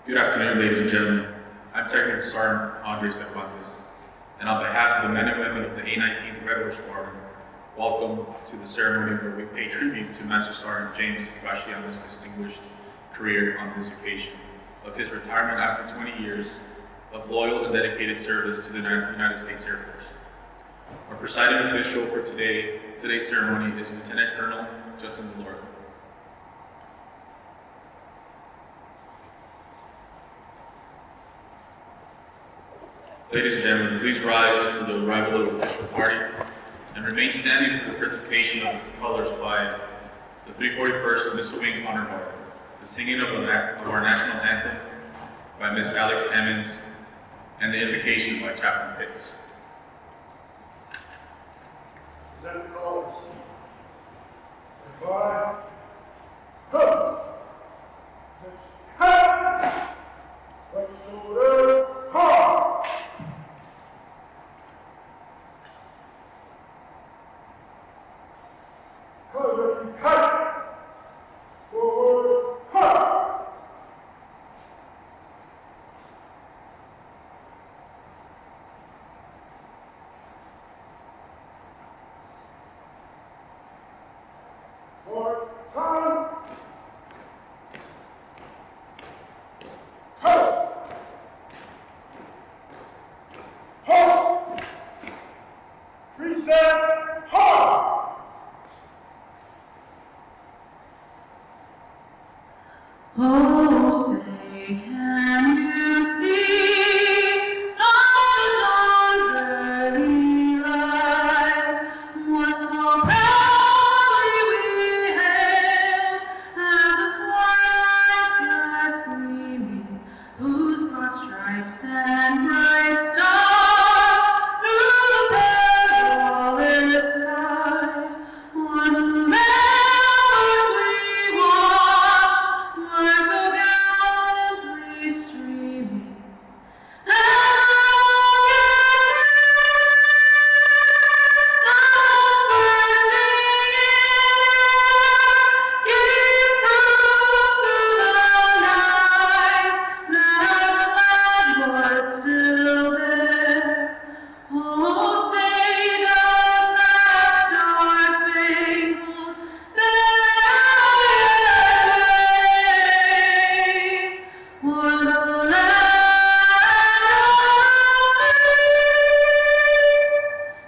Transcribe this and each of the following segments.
Good afternoon, ladies and gentlemen. I'm Technical Sergeant Andre Cervantes, and on behalf of the men and women of the A-19th Regular Squadron, welcome to the ceremony where we pay tribute to Master Sergeant James Higashiyama's distinguished career on this occasion of his retirement after 20 years of loyal and dedicated service to the United States Air Force. Our presiding official for today's ceremony is Lieutenant Colonel Justin DeLore. Ladies and gentlemen, please rise for the arrival of the official party and remain standing for the presentation of the colors by the 341st Missile Wing Honor Guard, the singing of our national anthem by Miss Alex Emmons, and the invocation by Chaplain Pitts. Present the colors. Goodbye. Ho! Ha! Right shoulder. Ha! Color cut. Forward. Ha! Forward. Time. Colors. Ha! Recess. Ha! Oh, say, can you see on dawn's early light what so proudly we hailed at the twilight's last gleaming, whose broad stripes and bright stars through the perilous night, what memories we watched were so gallantly streaming, and still there. Oh, say does that star-spangled banner wave o'er the land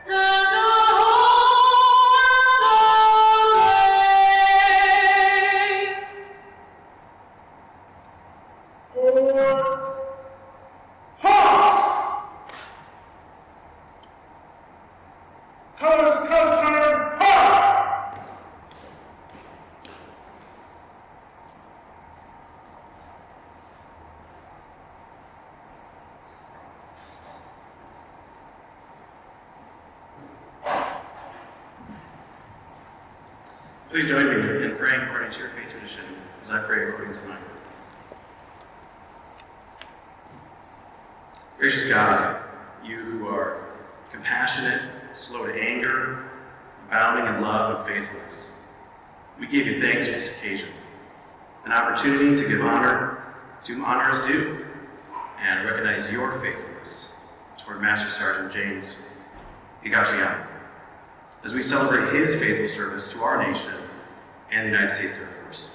and the whole of the Forwards. Ha! Colors, coast turn. Ha! Please join me in praying according to your faith tradition as I pray according to mine. Gracious God, you who are compassionate, slow to anger, abounding in love and faithfulness, we give you thanks for this occasion, an opportunity to give honor to whom honor is due, and recognize your faithfulness toward Master Sergeant James Higashiyama, as we celebrate his faithful service to our nation and the United States Air Force.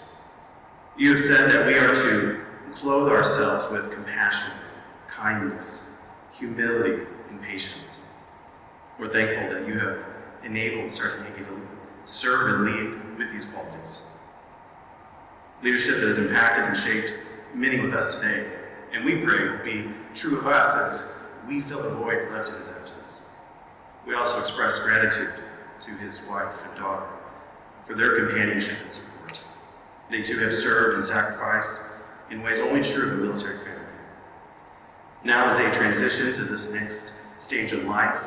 You have said that we are to clothe ourselves with compassion, kindness, humility, and patience. We're thankful that you have enabled Sergeant Hickey to serve and lead with these qualities. Leadership that has impacted and shaped many with us today, and we pray will be true of us as we fill the void left in his absence. We also express gratitude to his wife and daughter for their companionship and support. They too have served and sacrificed in ways only true of a military family. Now as they transition to this next stage of life,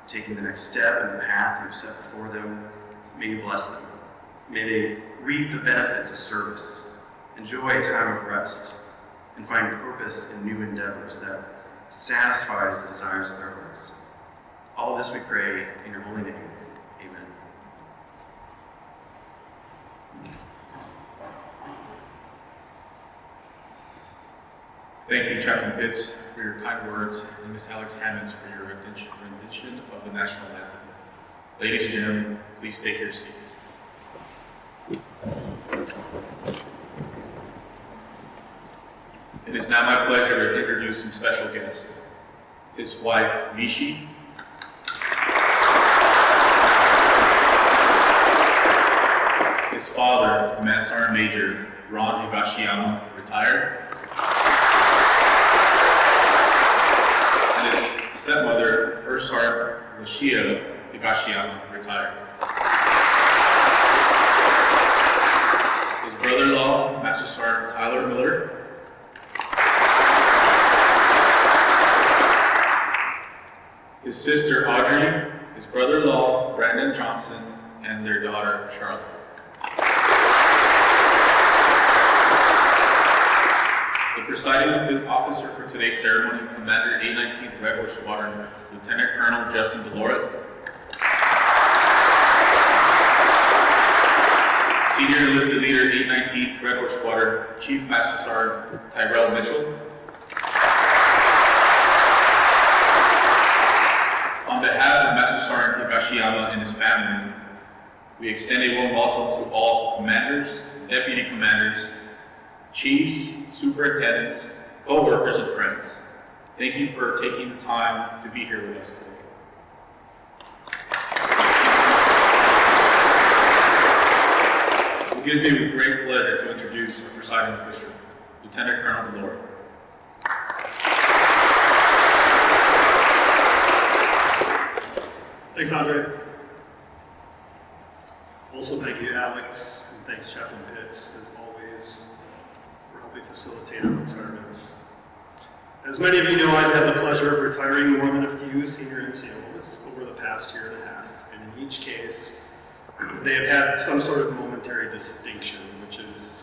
taking the next step in the path you've set before them, may you bless them. May they reap the benefits of service, enjoy a time of rest, and find purpose in new endeavors that satisfies the desires of their hearts. All this we pray in your holy name. Amen. Thank you, Chaplain Pitts, for your kind words, and Ms. Alex Hammonds for your rendition of the national anthem. Ladies and gentlemen, please take your seats. It is now my pleasure to introduce some special guests. His wife, Mishi. His father, Command Sergeant Major Ron Higashiyama, retired. And his stepmother, First Sergeant Higashiyama retired. His brother-in-law, Master Sergeant Tyler Miller. His sister, Audrey, his brother-in-law, Brandon Johnson, and their daughter, Charlotte. The presiding officer for today's ceremony, Commander 819th Red Horse Squadron, Lieutenant Colonel Justin Deloret. Senior Enlisted Leader 819th Red Horse Squadron, Chief Master Sergeant Tyrell Mitchell. On behalf of Master Sergeant Higashiyama and his family, we extend a warm welcome to all commanders, deputy commanders, chiefs, superintendents, co-workers, and friends. Thank you for taking the time to be here with us today. It gives me great pleasure to introduce our presiding official, Lieutenant Colonel Deloret. Thanks, Andre. Also, thank you, Alex, and thanks, Chaplain Pitts, as always, for helping facilitate our retirements. As many of you know, I've had the pleasure of retiring more than a few senior NCOs over the past year and a half, and in each case, they have had some sort of momentary distinction, which is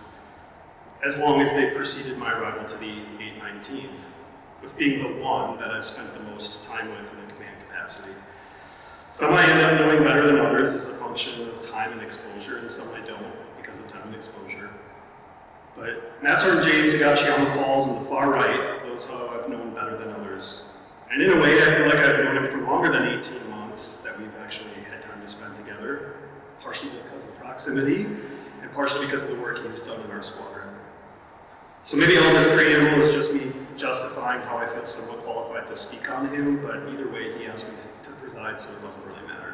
as long as they preceded my arrival to the 819th, with being the one that I've spent the most time with in a command capacity. Some I end up knowing better than others as a function of time and exposure, and some I don't because of time and exposure. But Master Sergeant James Higashiyama falls in the far right, those who I've known better than others. And in a way, I feel like I've known him for longer than 18 months that we've actually had time to spend together, partially because of proximity, and partially because of the work he's done in our squadron. So maybe all this preamble is just me justifying how I feel somewhat qualified to speak on him, but either way, he asked me to preside, so it doesn't really matter.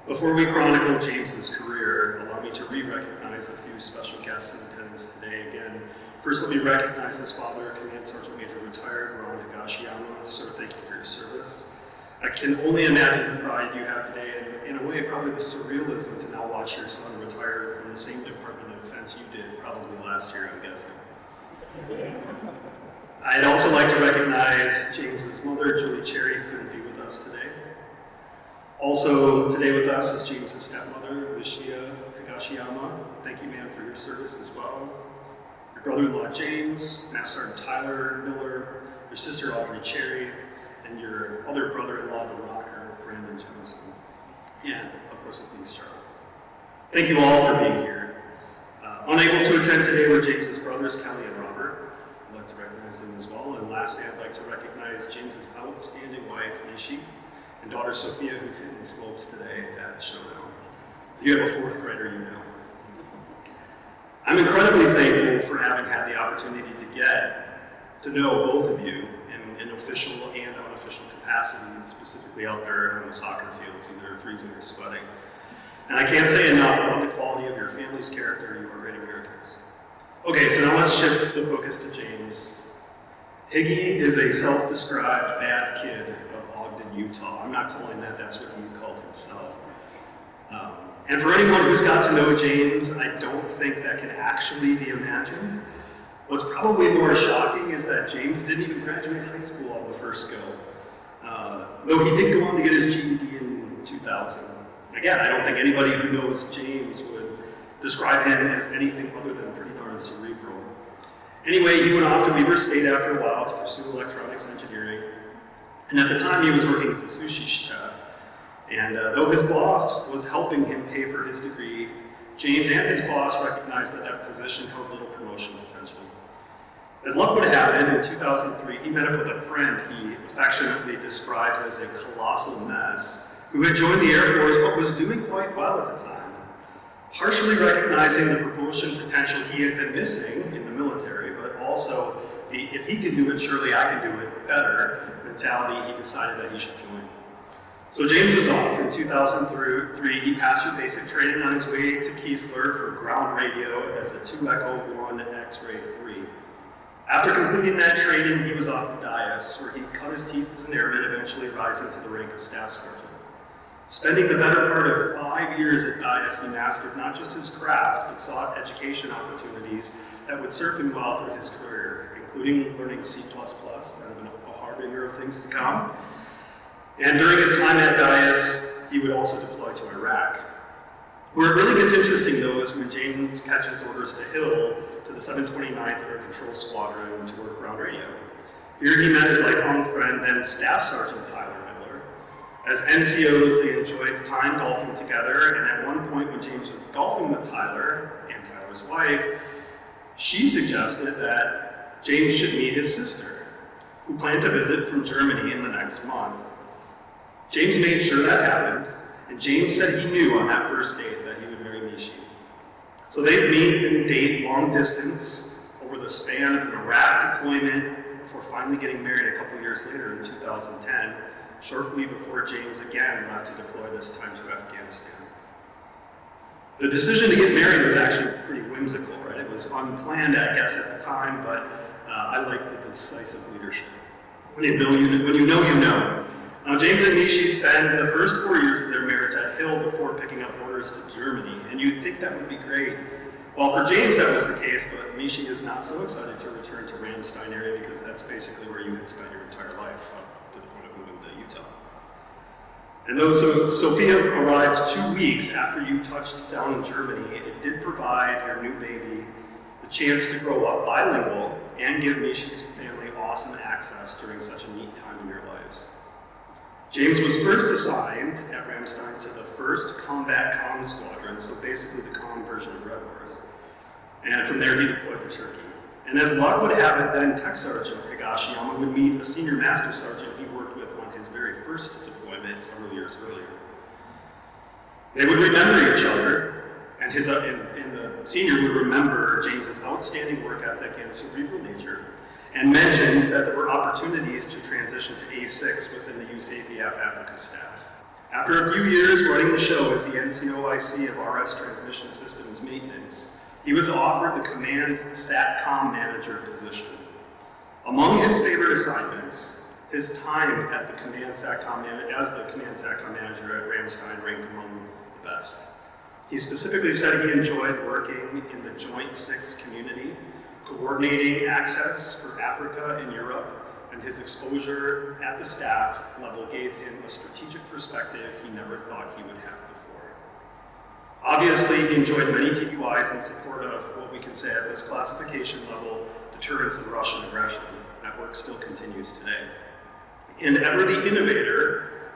Before we chronicle James's career, allow me to re-recognize a few special guests in attendance today. Again, first let me recognize his father, Command Sergeant Major retired Ron Higashiyama. Sir, thank you for your service. I can only imagine the pride you have today, and in a way, probably the surrealism to now watch your son retire from the same Department of Defense you did probably last year, I'm guessing. I'd also like to recognize James's mother, Julie Cherry, who couldn't be with us today. Also today with us is James's stepmother, Lucia Higashiyama. Thank you, ma'am, for your service as well. Your brother-in-law, James, Master Sergeant Tyler Miller, your sister, Audrey Cherry, and your other brother-in-law, the rocker, Brandon Johnson. And, of course, his niece, Charlotte. Thank you all for being here. Unable to attend today were James's brothers, Kelly and Robert. I'd like to recognize them as well. And lastly, I'd like to recognize James's outstanding wife, Nishi, and daughter, Sophia, who's hitting the slopes today at Showdown. If you have a fourth grader, you know. I'm incredibly thankful for having had the opportunity to get to know both of you in official and unofficial capacities, specifically out there on the soccer fields, either freezing or sweating. And I can't say enough about the quality of your family's character. You are great Americans. Okay, so now let's shift the focus to James. Higgy is a self-described bad kid of Ogden, Utah. I'm not calling that, that's what he called himself. And for anyone who's got to know James, I don't think that can actually be imagined. What's probably more shocking is that James didn't even graduate high school on the first go. Though he did go on to get his GED in 2000. Again, I don't think anybody who knows James would describe him as anything other than pretty darn cerebral. Anyway, he went off to Weber State after a while to pursue electronics engineering. And at the time, he was working as a sushi chef. And though his boss was helping him pay for his degree, James and his boss recognized that that position held little promotion potential. As luck would have it, in 2003, he met up with a friend he affectionately describes as a colossal mess, who had joined the Air Force but was doing quite well at the time. Partially recognizing the promotion potential he had been missing in the military, but also the if he can do it, surely I can do it better mentality, he decided that he should join. So James was off. In 2003, he passed through basic training on his way to Keesler for ground radio as a 2 Echo 1 X-ray 3. After completing that training, he was off to Dias, where he cut his teeth as an airman, eventually rising to the rank of staff sergeant. Spending the better part of 5 years at Dias, he mastered not just his craft, but sought education opportunities that would serve him well through his career, including learning C++, kind of a harbinger of things to come. And during his time at Dias, he would also deploy to Iraq. Where it really gets interesting, though, is when James catches orders to Hill to the 729th Air Control Squadron to work ground radio. Here he met his lifelong friend, then Staff Sergeant Tyler Miller. As NCOs, they enjoyed time golfing together, and at one point when James was golfing with Tyler and Tyler's wife, she suggested that James should meet his sister, who planned to visit from Germany in the next month. James made sure that happened, and James said he knew on that first date that he would marry Mishi. So they'd meet and date long distance over the span of an Iraq deployment before finally getting married a couple years later in 2010, shortly before James again left to deploy, this time to Afghanistan. The decision to get married was actually pretty whimsical, right? It was unplanned, I guess, at the time, but I like the decisive leadership. When you know, you know. Now, James and Mishi spent the first 4 years of their marriage at Hill before picking up orders to Germany, and you'd think that would be great. Well, for James that was the case, but Mishi is not so excited to return to Ramstein area because that's basically where you had spent your entire life up to the point of moving to Utah. And though Sophia arrived 2 weeks after you touched down in Germany, it did provide your new baby the chance to grow up bilingual and give Mishi's family awesome access during such a neat time in your lives. James was first assigned at Ramstein to the 1st Combat Comm Squadron, so basically the comm version of Red Wars. And from there he deployed to Turkey. And as luck would have it, then Tech Sergeant Higashiyama would meet a senior master sergeant he worked with on his very first deployment several years earlier. They would remember each other, and the senior would remember James's outstanding work ethic and cerebral nature, and mentioned that there were opportunities to transition to A6 within the USAPF Africa staff. After a few years running the show as the NCOIC of RS Transmission Systems Maintenance, he was offered the command's SATCOM manager position. Among his favorite assignments, his time at the command SATCOM manager at Ramstein ranked among the best. He specifically said he enjoyed working in the Joint 6 community, coordinating access for Africa and Europe, and his exposure at the staff level gave him a strategic perspective he never thought he would have before. Obviously, he enjoyed many TQIs in support of what we can say at this classification level, deterrence of Russian aggression. That work still continues today. And ever the innovator,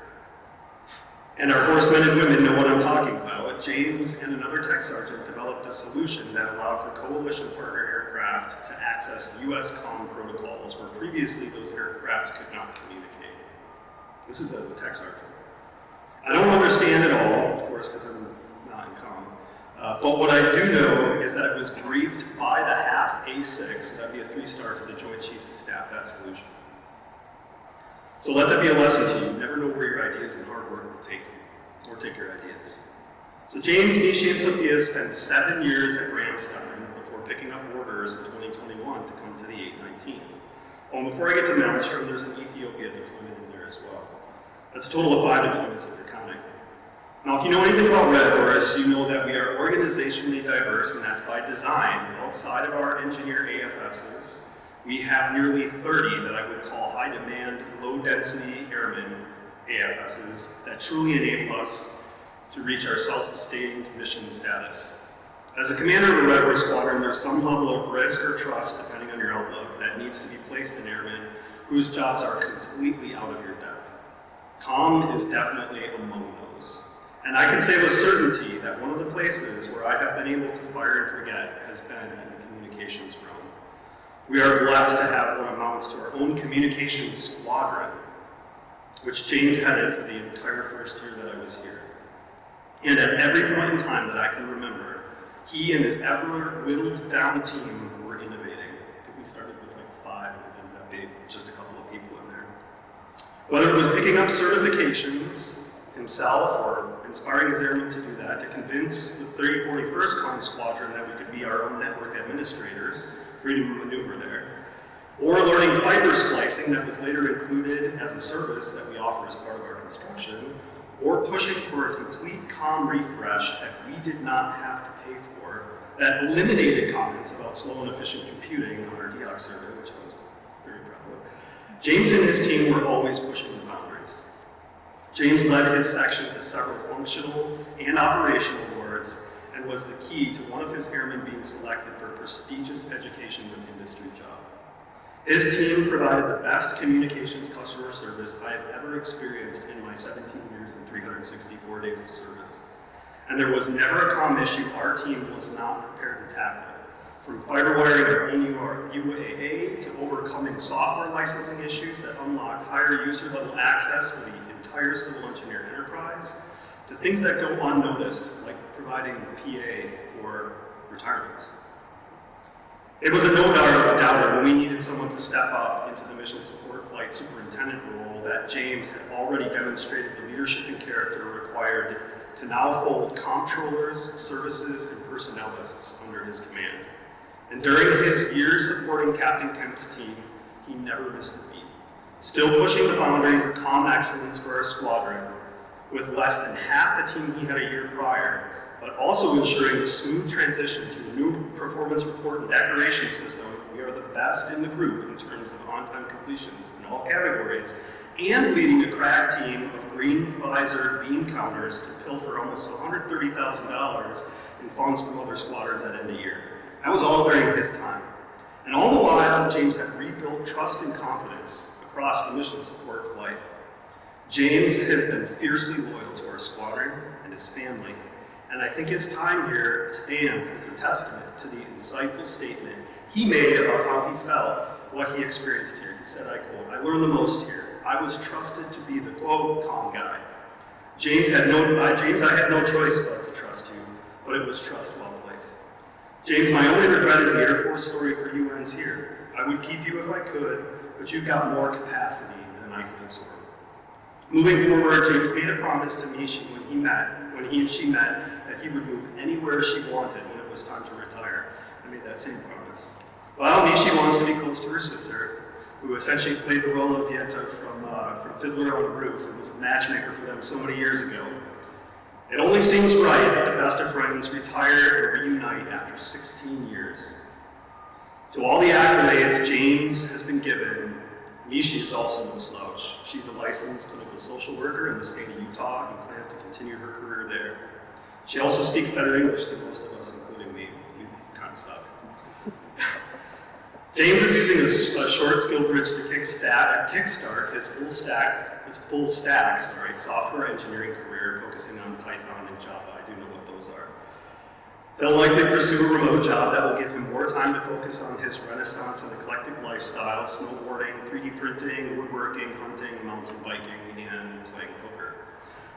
and our horsemen and women know what I'm talking about, James and another tech sergeant developed a solution that allowed for coalition partner aircraft to access US comm protocols where previously those aircraft could not communicate. This is as a tech sergeant. I don't understand it all, of course, because I'm not in comm. But what I do know is that it was briefed by the half A6, that'd be a 3-star to the Joint Chiefs of Staff, that solution. So let that be a lesson to you. Never know where your ideas and hard work will take you, or take your ideas. So James, Mishi, and Sophia spent 7 years at Ramstein before picking up orders in 2021 to come to the 819th. Oh, and before I get to Malmstrom, there's an Ethiopia deployment in there as well. That's a total of 5 deployments if you're counting. Now, if you know anything about Red Horse, you know that we are organizationally diverse, and that's by design. Outside of our engineer AFSs, we have nearly 30 that I would call high-demand, low-density airmen AFSs that truly enable us to reach our self-sustained mission status. As a commander of a Red Horse squadron, there's some level of risk or trust, depending on your outlook, that needs to be placed in airmen whose jobs are completely out of your depth. Comm is definitely among those. And I can say with certainty that one of the places where I have been able to fire and forget has been in the communications realm. We are blessed to have what amounts to our own communications squadron, which James headed for the entire first year that I was here. And at every point in time that I can remember, he and his ever whittled down team were innovating. I think we started with like 5 and ended up being just a couple of people in there. Whether it was picking up certifications himself or inspiring his airmen to do that, to convince the 3041st Common Squadron that we could be our own network administrators, freedom of maneuver there, or learning fiber splicing that was later included as a service that we offer as part of our construction, or pushing for a complete COM refresh that we did not have to pay for, that eliminated comments about slow and efficient computing on our DOC survey, which I was very proud of. James and his team were always pushing the boundaries. James led his section to several functional and operational awards and was the key to one of his airmen being selected for a prestigious education and industry job. His team provided the best communications customer service I have ever experienced in my 17 years and 364 days of service. And there was never a comm issue our team was not prepared to tackle. From fiber wiring our own UAA to overcoming software licensing issues that unlocked higher user level access for the entire civil engineer enterprise, to things that go unnoticed, like providing PA for retirements. It was a no-doubter when we needed someone to step up into the mission support flight superintendent role that James had already demonstrated the leadership and character required to now fold comptrollers, services, and personnelists under his command. And during his years supporting Captain Kemp's team, he never missed a beat, still pushing the boundaries of comm excellence for our squadron, with less than half the team he had a year prior, but also ensuring a smooth transition to a new performance report and declaration system. We are the best in the group in terms of on-time completions in all categories, and leading a crack team of green visor beam counters to pilfer almost $130,000 in funds from other squadrons at end of year. That was all during his time. And all the while, James had rebuilt trust and confidence across the mission support flight. James has been fiercely loyal to our squadron and his family. And I think his time here stands as a testament to the insightful statement he made about how he felt, what he experienced here. He said, I quote, "I learned the most here. I was trusted to be the, quote, calm guy. James, I had no choice but to trust you, but it was trust well placed. James, my only regret is the Air Force story for you ends here. I would keep you if I could, but you've got more capacity than I can absorb." Moving forward, James made a promise to Mishi when he and she met, that he would move anywhere she wanted when it was time to retire. I made that same promise. Well, Mishi wants to be close to her sister, who essentially played the role of Yenta from Fiddler on the Roof and was the matchmaker for them so many years ago. It only seems right that the best of friends retire and reunite after 16 years. To all the accolades James has been given, Mishi is also no slouch. She's a licensed clinical social worker in the state of Utah and plans to continue her career there. She also speaks better English than most of us, including me. We kind of suck. James is using a short skill bridge to kickstart his full stack software engineering career, focusing on Python and Java. I do know what those are. He'll likely pursue a remote job that will give him more time to focus on his renaissance and eclectic lifestyle, snowboarding, 3D printing, woodworking, hunting, mountain biking, and playing poker.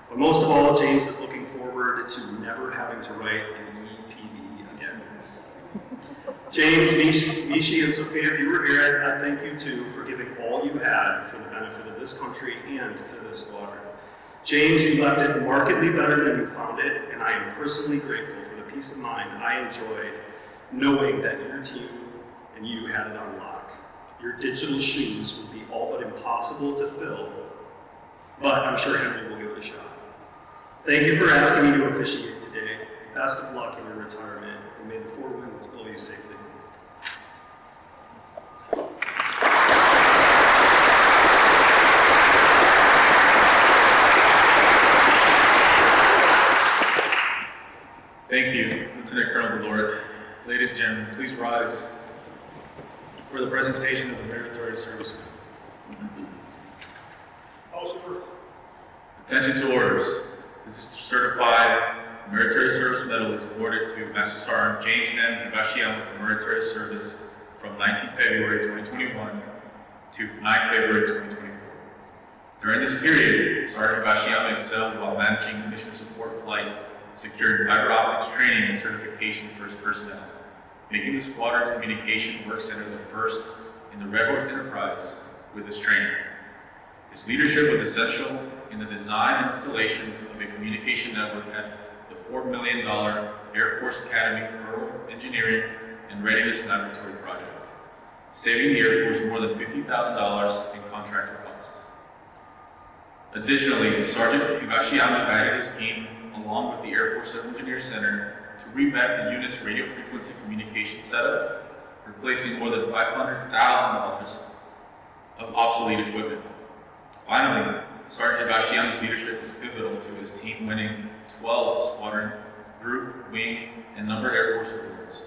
But most of all, James is looking forward to never having to write an EPB again. James, Mishi, and Sophia, if you were here, I thank you too for giving all you had for the benefit of this country and to this squadron. James, you left it markedly better than you found it, and I am personally grateful for the peace of mind I enjoyed knowing that your team and you had it on lock. Your digital shoes would be all but impossible to fill, but I'm sure Henry will give it a shot. Thank you for asking me to officiate today. Best of luck in your retirement, and may the four winds blow you safely. Thank you, Lieutenant Colonel DeLord. Ladies and gentlemen, please rise for the presentation of the Meritorious Service. House orders. Attention to orders. This is to certify the Meritorious Service Medal is awarded to Master Sergeant James M. Higashiyama for Meritorious Service from 19 February 2021 to 9 February 2024. During this period, Sergeant Higashiyama excelled while managing mission support flight, securing fiber optics training and certification for his personnel, making the squadron's communication work center the first in the Red Horse enterprise with this training. His leadership was essential in the design and installation of a communication network at the $4 million Air Force Academy Federal Engineering and Readiness Laboratory project, saving the Air Force more than $50,000 in contractor costs. Additionally, Sergeant Higashiyama guided his team, along with the Air Force Civil Engineers Center, to revamp the unit's radio frequency communication setup, replacing more than $500,000 of obsolete equipment. Finally, Sergeant Higashiyama's leadership was pivotal to his team winning 12 squadron, group, wing, and numbered Air Force awards.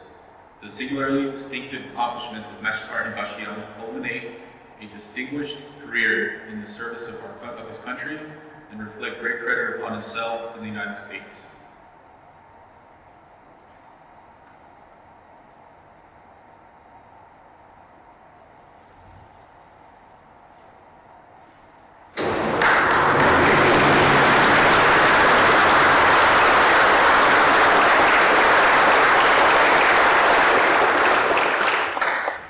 The singularly distinctive accomplishments of Master Sergeant Higashiyama culminate a distinguished career in the service of his country and reflect great credit upon himself and the United States.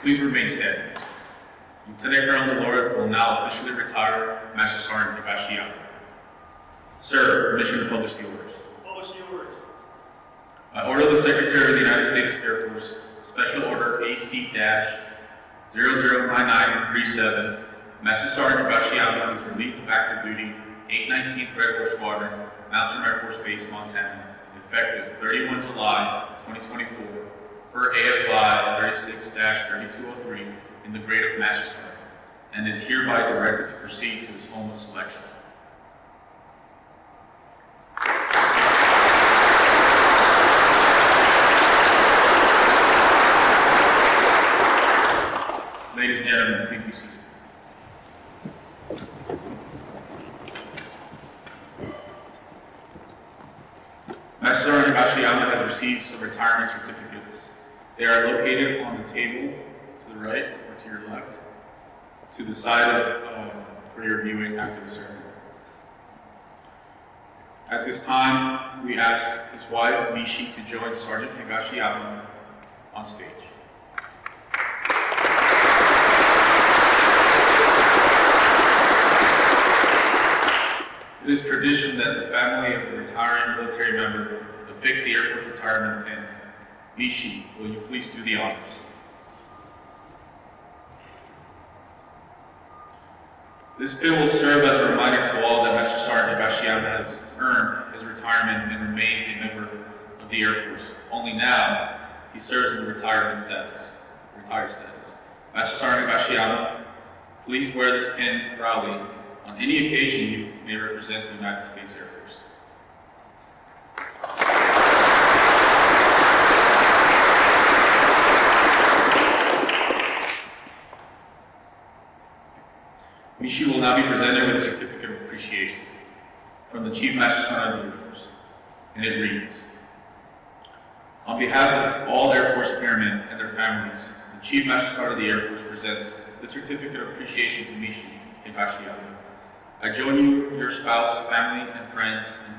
Please remain standing. Lieutenant Colonel Delord will now officially retire Master Sergeant Higashiyama. Sir, permission to publish the orders. Publish the orders. By order of the Secretary of the United States Air Force, Special Order AC-009937, Master Sergeant Higashiyama is relieved of active duty, 819th Red Horse Squadron, Malmstrom Air Force Base, Montana, effective 31 July 2024, per AFI 36-3203 in the grade of Master Sergeant, and is hereby directed to proceed to his home of selection. Ladies and gentlemen, please be seated. Master Sergeant Higashiyama has received some retirement certificates. They are located on the table to the right or to your left, to the side of for your viewing after the ceremony. At this time, we ask his wife, Mishi, to join Sergeant Higashiyama on stage. It is tradition that the family of the retiring military member affix the Air Force retirement pin. Mishi, will you please do the honors? This pin will serve as a reminder to all that Master Sergeant Higashiyama has earned his retirement and remains a member of the Air Force. Only now, he serves in the retired status. Master Sergeant Higashiyama, please wear this pin proudly on any occasion you may represent the United States Air Force. Mishi will now be presented with a certificate of appreciation from the Chief Master Sergeant of the Air Force, and it reads, on behalf of all Air Force airmen and their families, the Chief Master Sergeant of the Air Force presents the certificate of appreciation to Mishi Higashiyama. I join you, your spouse, family, and friends in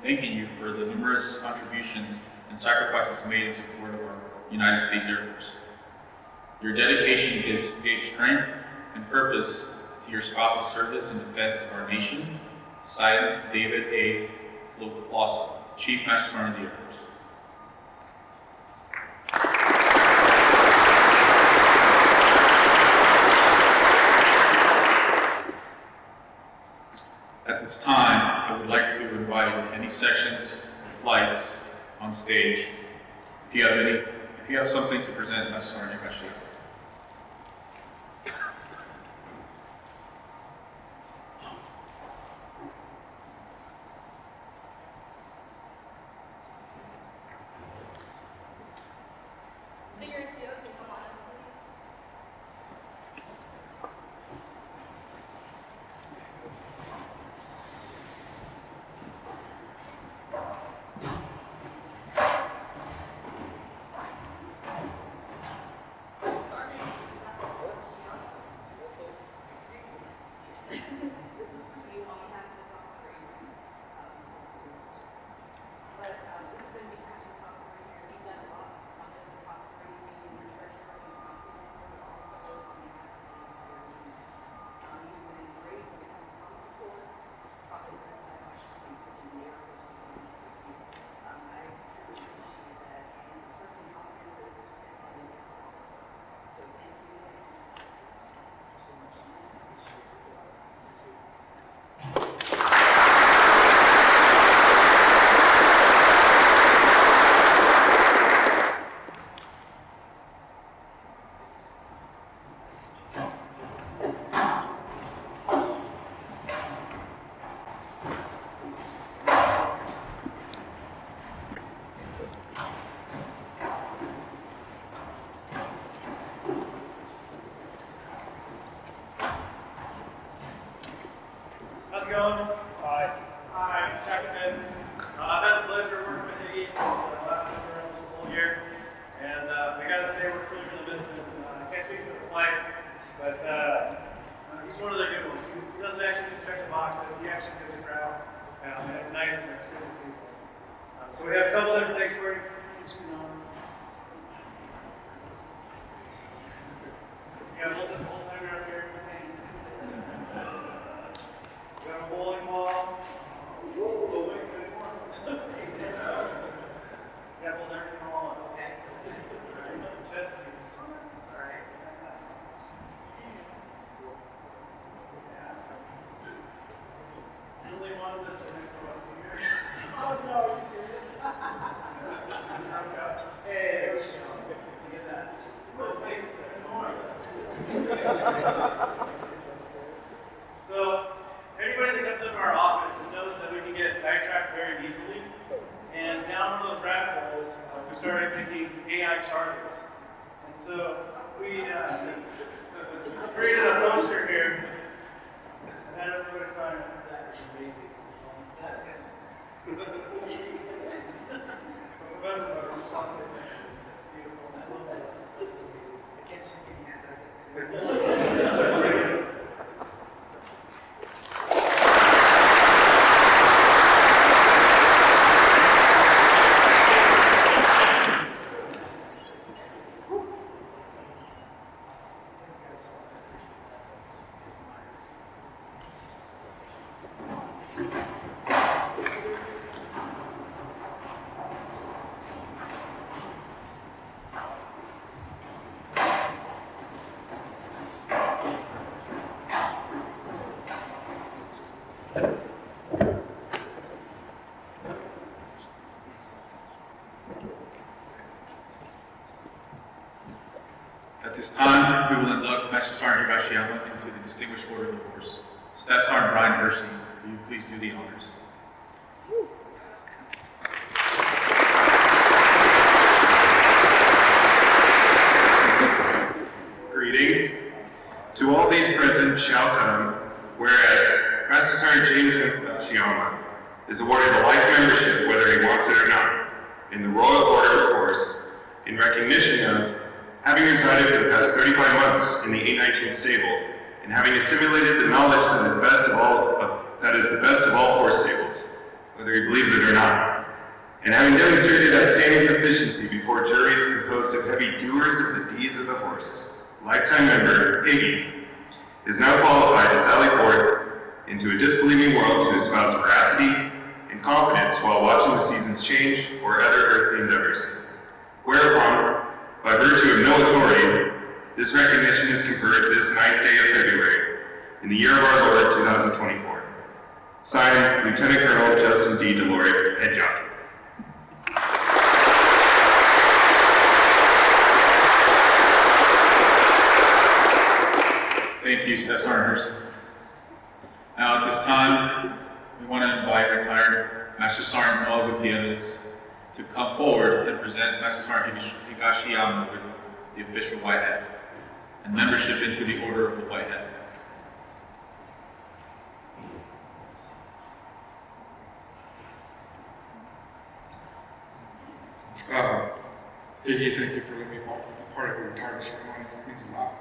thanking you for the numerous contributions and sacrifices made in support of our United States Air Force. Your dedication gave strength and purpose to your spouse's service in defense of our nation. Signed, David A. Floss, Chief Master Sergeant of the Air Force. At this time, I would like to invite any sections or flights on stage. If you have something to present, Master Sergeant Higashiyama. Singer and COs can come on in, please. say we're truly going to miss him. I can't speak for the flight, but he's one of the good ones. He doesn't actually just check the boxes, he actually gives a crowd, and it's nice and it's good to see. So we have a couple different things for you. Yeah, hold this whole timer up here. Got a bowling ball. Oh, wait, good one. Yeah, hold everything all at once. Chest knees. All right. You only wanted this one for us here. Oh, no, are you serious? Hey, there we go. Get that. Perfect. So, everybody that comes into our office knows that we can get sidetracked very easily. And down one of those rabbit holes, we started making AI targets. And so, we created a poster here. And had everybody sign it. That is amazing. That is. Beautiful. I love that. I can't shake any hand. At this time, we will induct Master Sergeant Higashiyama into the Distinguished Order of the Horse. Staff Sergeant Brian Hershey, will you please do the honors? Greetings. To all these present shall come, whereas Master Sergeant James Higashiyama is awarded a life membership whether he wants it or not, in the Royal Order of Horse, in recognition of having resided for the past 35 months in the A19 stable, and having assimilated the knowledge that is the best of all horse stables, whether he believes it or not, and having demonstrated outstanding proficiency before juries composed of heavy doers of the deeds of the horse, lifetime member Iggy is now qualified to sally forth into a disbelieving world to espouse veracity and confidence while watching the seasons change or other earthly endeavors. Whereupon, by virtue of no authority, this recognition is conferred this 9th day of February, in the year of our Lord 2024. Signed, Lieutenant Colonel Justin D. Delory, Head Jockey. Thank you, Staff Sergeant Hershey. Now, at this time, we want to invite retired Master Sergeant Noah Gutierrez to come forward and present Master Sergeant Higashiyama with the official white hat and membership into the Order of the White Hat. Iggy, thank you for letting me be part of your retirement ceremony. It means a lot.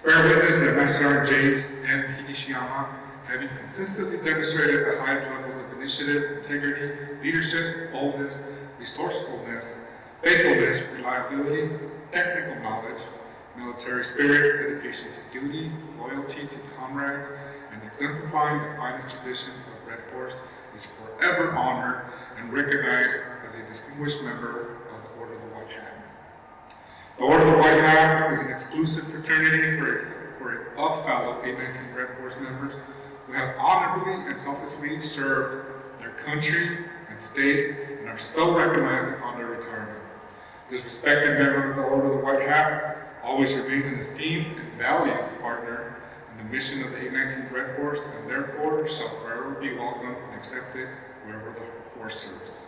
Bear witness that Master Sergeant James M. Higashiyama, having consistently demonstrated the highest levels of initiative, integrity, leadership, boldness, resourcefulness, faithfulness, reliability, technical knowledge, military spirit, dedication to duty, loyalty to comrades, and exemplifying the finest traditions of Red Horse, is forever honored and recognized as a distinguished member of the Order of the White Hat. The Order of the White Hat is an exclusive fraternity for fellow A19 Red Horse members who have honorably and selflessly served their country and state and are so recognized upon their retirement. This respected member of the Order of the White Hat always remains an esteemed and valued partner in the mission of the A19 Red Horse, and therefore shall forever be welcomed and accepted wherever the horse serves.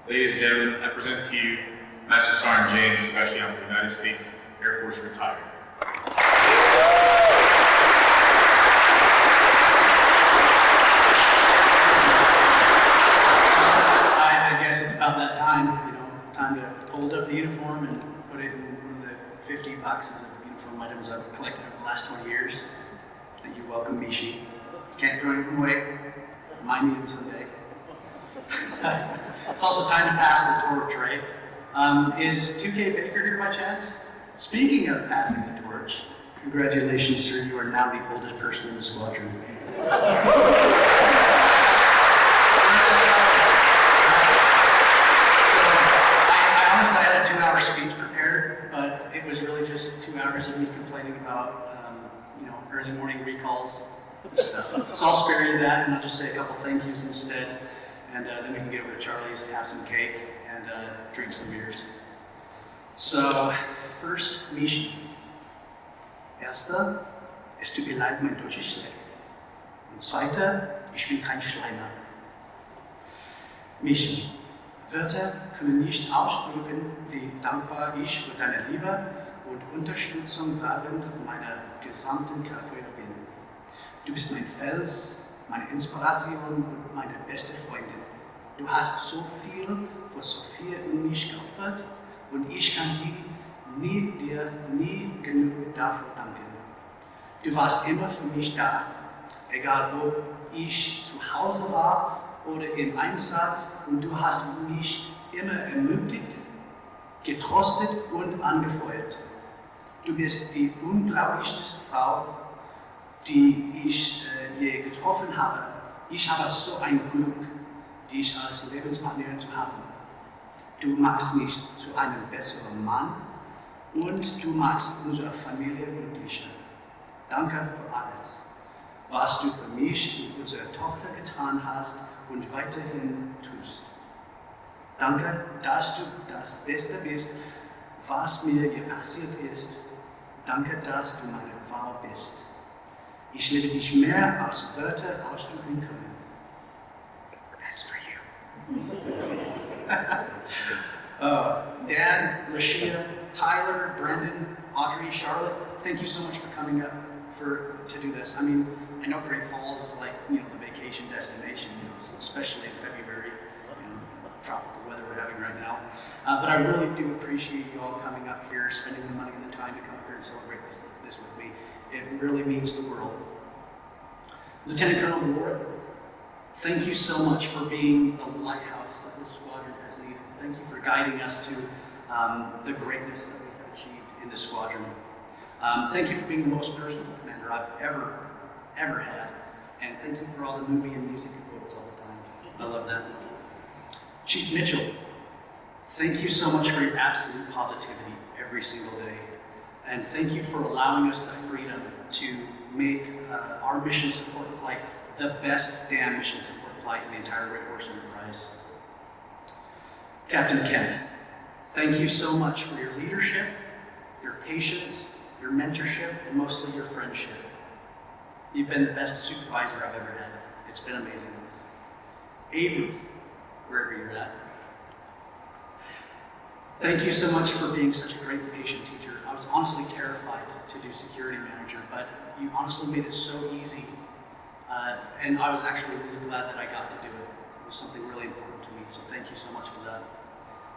Ladies and gentlemen, I present to you Master Sergeant James Higashiyama, United States Air Force retired. I guess it's about that time, time to fold up the uniform and put it in one of the 50 boxes of uniform items I've collected over the last 20 years. Thank you, welcome, Mishi. Can't throw anything away. Might need them someday. It's also time to pass the torch, right? Is 2K Baker here by chance? Speaking of passing the torch, congratulations, sir. You are now the oldest person in the squadron. I had a 2-hour speech prepared, but it was really just 2 hours of me complaining about, early morning recalls and stuff. So I'll spare you that, and I'll just say a couple thank yous instead, and then we can get over to Charlie's and have some cake and drink some beers. So, first, Mishi. Erster, es tut mir leid, mein Deutsch ist schlecht. Und zweiter, ich bin kein Schleimer. Mishi. Wörter können nicht ausdrücken, wie dankbar ich für deine Liebe und Unterstützung während meiner gesamten Karriere bin. Du bist mein Fels, meine Inspiration und meine beste Freundin. Du hast so viel für Sophia und mich geopfert und ich kann dir nie genug dafür danken. Du warst immer für mich da, egal ob ich zu Hause war oder im Einsatz, und du hast mich immer ermutigt, getröstet und angefeuert. Du bist die unglaublichste Frau, die ich je getroffen habe. Ich habe so ein Glück, dich als Lebenspartnerin zu haben. Du machst mich zu einem besseren Mann und du machst unsere Familie glücklicher. Danke für alles, was du für mich und unsere Tochter getan hast und weiterhin tust. Danke, dass du das Beste bist, was mir je passiert ist. Danke, dass du meine Frau bist. Ich liebe dich mehr, als Wörter ausdrücken können. That's for you. Dan, Rashida, Tyler, Brendan, Audrey, Charlotte, thank you so much for coming up to do this. I mean, I know Great Falls is like, the vacation destination, especially in February, tropical weather we're having right now. But I really do appreciate you all coming up here, spending the money and the time to come up here and celebrate this with me. It really means the world. Lieutenant Colonel Laura, thank you so much for being the lighthouse that this squadron has needed. Thank you for guiding us to the greatness that we have achieved in this squadron. Thank you for being the most personal commander I've ever had. And thank you for all the movie and music quotes all the time. I love that. Chief Mitchell, thank you so much for your absolute positivity every single day. And thank you for allowing us the freedom to make our mission support flight the best damn mission support flight in the entire Red Horse Enterprise. Captain Kent, thank you so much for your leadership, your patience, your mentorship, and mostly your friendship. You've been the best supervisor I've ever had. It's been amazing. Avery, wherever you're at, thank you so much for being such a great and patient teacher. I was honestly terrified to do security manager, but you honestly made it so easy. And I was actually really glad that I got to do it. It was something really important to me, so thank you so much for that.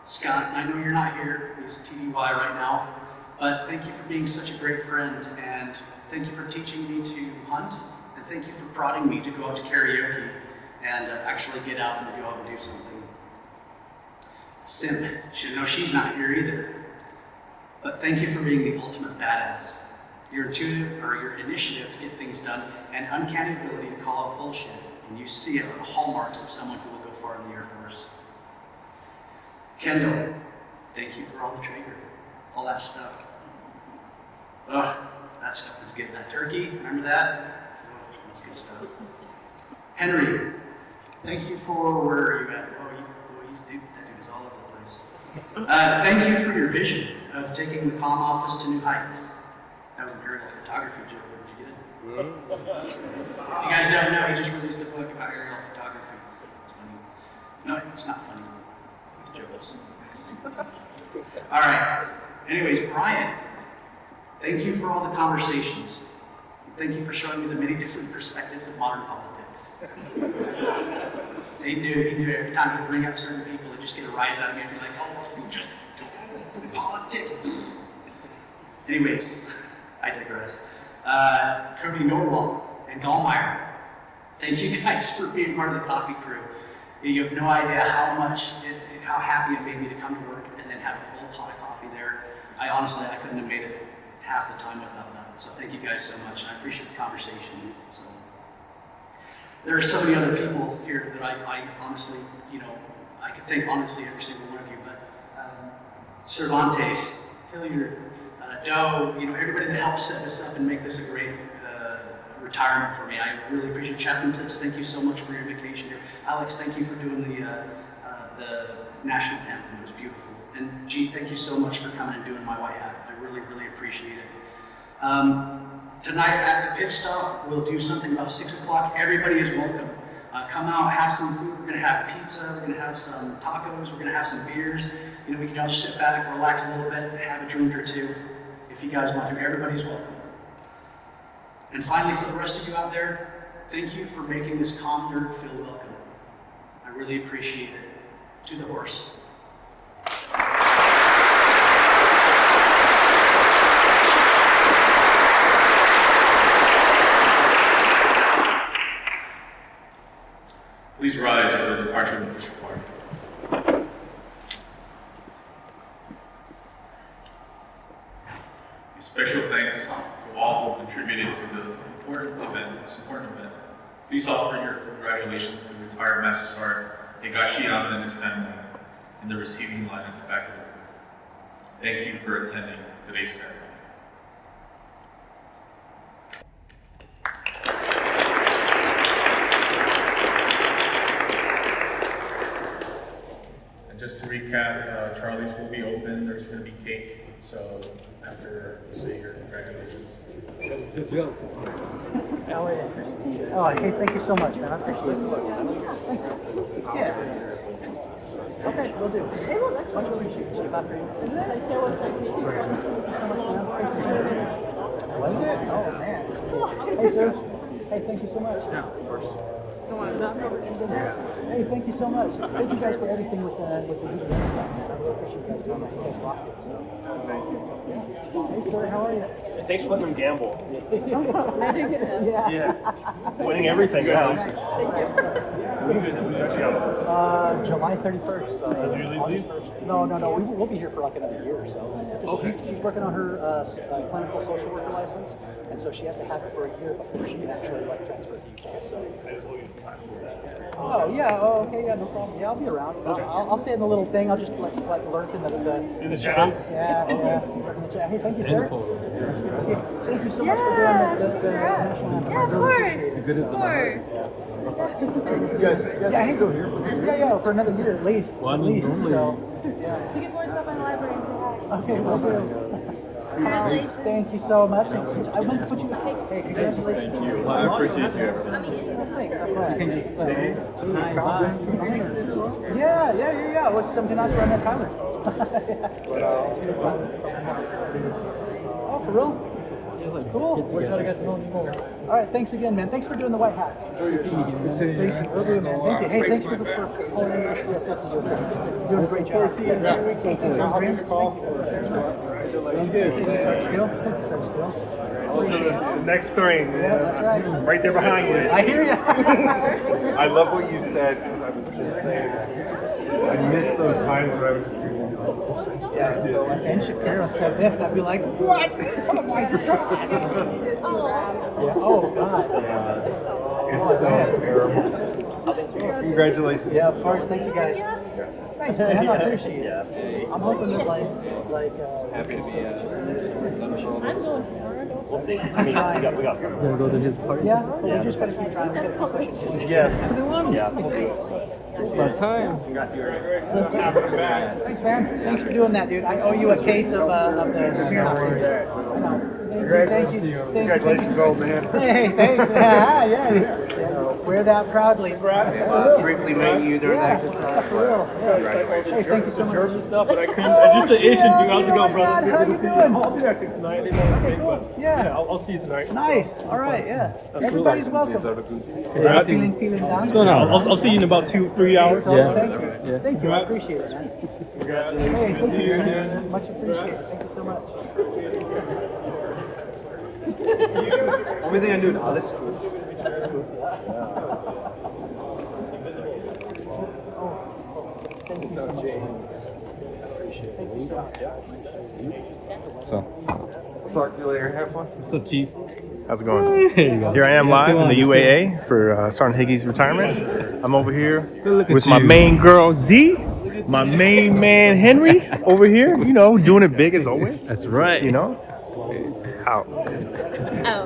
Scott, I know you're not here, he's TDY right now, but thank you for being such a great friend, and thank you for teaching me to hunt, and thank you for prodding me to go out to karaoke and actually get out and go out and do something. Sim, she's not here either, but thank you for being the ultimate badass. Your initiative to get things done, and uncanny ability to call out bullshit, and you see it on the hallmarks of someone who will go far in the Air Force. Kendall, thank you for all the Traeger, all that stuff. Ugh, that stuff was good. That turkey, remember that? Oh, that was good stuff. Henry, thank you for, where are you at? Oh, that dude is all over the place. Thank you for your vision of taking the comm office to new heights. That was an aerial photography joke. Where did you get it? If you guys don't know, he just released a book about aerial photography. It's funny. No, it's not funny. Jokes. All right. Anyways, Brian, thank you for all the conversations. Thank you for showing me the many different perspectives of modern politics. He knew every time he'd bring up certain people, he'd just get a rise out of me and be like, oh, well, you just don't politics. Anyways, I digress. Cody Norwell and Gallmeyer, thank you guys for being part of the coffee crew. You have no idea how happy it made me to come to work and then have a full pot of coffee there. I couldn't have made it half the time without that. So thank you guys so much, and I appreciate the conversation. So there are so many other people here that I honestly, I could thank honestly every single one of you, but Cervantes, Hilliard, Doe, everybody that helped set this up and make this a great retirement for me. I really appreciate Chapmantis. Thank you so much for your invitation here. Alex, thank you for doing the national anthem. It was beautiful. And G, thank you so much for coming and doing my white hat. I really, really appreciate it. Tonight at the pit stop, we'll do something about 6 o'clock. Everybody is welcome. Come out, have some food. We're going to have pizza. We're going to have some tacos. We're going to have some beers. We can all just sit back, relax a little bit, have a drink or two. If you guys want to, everybody's welcome. And finally, for the rest of you out there, thank you for making this calm nerd feel welcome. I really appreciate it. To the horse. Please rise for the departure of the official party. A special thanks to all who contributed to this important event. Please offer your congratulations to retired Master Sergeant Higashiyama and his family in the receiving line at the back of the room. Thank you for attending today's ceremony. And just to recap, Charlie's will be open. There's going to be cake. So after you say your congratulations. That was good jokes. Oh, hey, thank you so much, man. I appreciate it. Thank you. Yeah. Okay, we'll do. Much appreciated, Chief. I appreciate it. Thank you so much, man. Was it? Oh, man. Hey, sir. Hey, thank you so much. Yeah, of course. Hey, thank you so much. Thank you guys for everything with the video. I really appreciate you guys doing that. You guys rock it. So. Thank you. Hey, sir, how are you? Thanks for letting them gamble. Yeah. Yeah. Winning everything now. July 31st. So Do you leave? No. We'll be here for like another year or so. Just she's working on her clinical social worker license, and so she has to have it for a year before she can actually transfer to UK. So. Oh yeah. Oh okay. Yeah. No problem. Yeah, I'll be around. I'll stay in the little thing. I'll just lurk in the chat. Yeah. Hey, thank you, sir. Thank you so much for doing the national anthem. Yeah, of course. You guys still here? Yeah, for another year at least. So, yeah. You can go and stop by the library and say hi. Okay, well, Congratulations. thank you so much. I went to put you. Hey, congratulations. Thank you. Well, I appreciate you. Thanks. I'm glad. Yeah. What's 17 hours around that timer? Oh, for real? Cool. We're trying to get to know you more. All right, thanks again, man. Thanks for doing the white hat. Enjoy seeing you again, man. Will do, man. Thank you. Hey, thanks for calling in your CSS and you're doing a great job. See you in 3 weeks. I'll give you a call. Sounds good. The next thing. Yeah, that's right. Right there behind you. I hear you. I love what you said because I was just saying I miss those times where I was just Yeah, so when Ben Shapiro said this, I'd be like, what? Oh my God. Yeah, oh God. it's so terrible. Congratulations. Yeah, of course. Thank you guys. Thanks, man. I appreciate it. I'm hoping that happy to be I'm going tomorrow. We'll see. I mean, we got some. Gonna go to his party? Yeah, but we just gotta keep trying to get the pushing. Yeah, we'll do it. About time. Congrats, you already. Thanks, man. Thanks for doing that, dude. I owe you a case of the Smirnoff series. I know. Thank you. Congratulations, old man. Hey, thanks. Yeah. Wear that proudly. Briefly met you during that good stuff. For real. Hey, thank you so much. German stuff, but I couldn't. I'm just an Asian dude. How's it going, brother? How you doing? I'll be back tonight. Okay, cool. Yeah. I'll see you tonight. Nice. All right. Yeah. Everybody's welcome. Congrats. Feeling down. What's going on? I'll see you in about 2-3 hours. Thank you. Thank you. I appreciate it, man. Congratulations. Hey, thank you, man. man. Much appreciated. Thank you so much. Only thing I do is alles gut. Thank you so much. Appreciate it. Thank you so much. So, I'll talk to you later. Have fun. What's up, Chief? How's it going? Here I am live in the UAA for Sergeant Higgins' retirement. I'm over here with my main girl Z, my main man Henry over here, you know, doing it big as always. That's right. You know? Out. Oh.